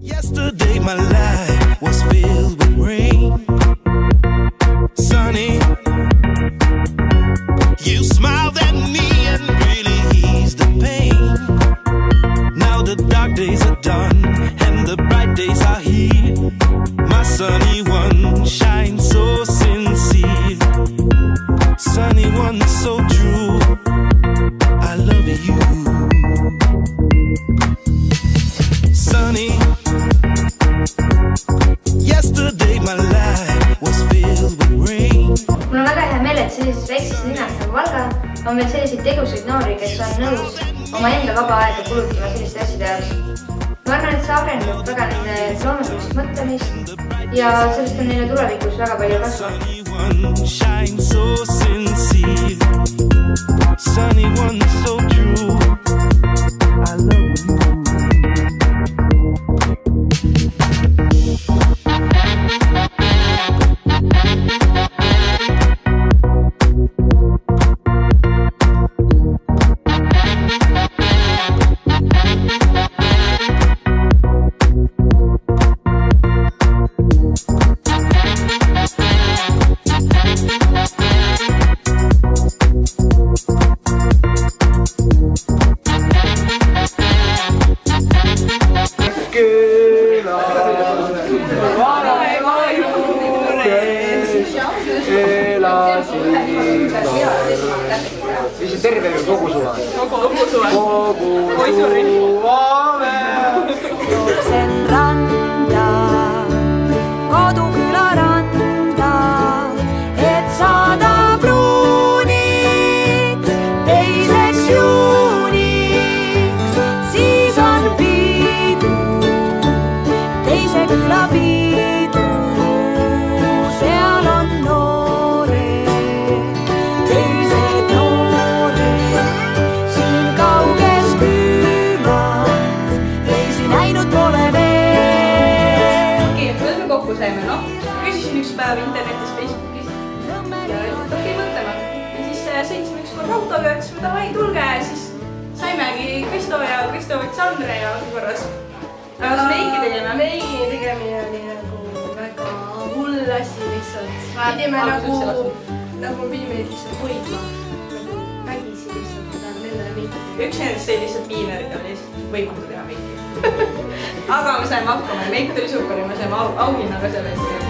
Yesterday my life was filled with rain. Sunny, you smiled at me and really eased the pain. Now the dark days are done and the bright days are here. My sunny one shines so sincere. Sunny one so true, I love you. Sunny, yesterday my life was filled with rain. Mul on väga hea meel, et sellises väikses linnas nagu Valga on meil selliseid tegusaid noori, kes on nõus oma enda vaba aega kulutama selliste asjade jaoks. Ma arvan, et see areneb väga nende loomulikust mõtlemist ja sellest on neile tulevikus väga palju kasu. Sunny one so true, I love you. Mis see terve või kogu suva? Kogu suva. Oi suri. Jooksen randa, koduküla randa, et saada pruuniks teiseks juuniks. Siis on piidu, teise küla piidu, seal on noored, teised noored, siin kauges küümas, teisi näinud pole veel. Okei, kuidas me kokku saime? No, küsisin üks päev internetis Facebookis ja ütlesid, okei, mõtlema. Ja siis sõitsime üks kord autoga, ütlesime, davai, tulge, siis saimegi Kristo ja Kristo võttis Andre ja korras. Aga kas meiki tegime? Meigi tegemine oli nagu väga hull asi lihtsalt. Pidime nagu pidime lihtsalt hoidma. Vägisi lihtsalt, mida nendele meiki. Üks nendest sai lihtsalt piinerid ja oli lihtsalt võimatu teha meiki. Aga me saime hakkama ja meik tuli super ja me saime auhinnaga selle eest.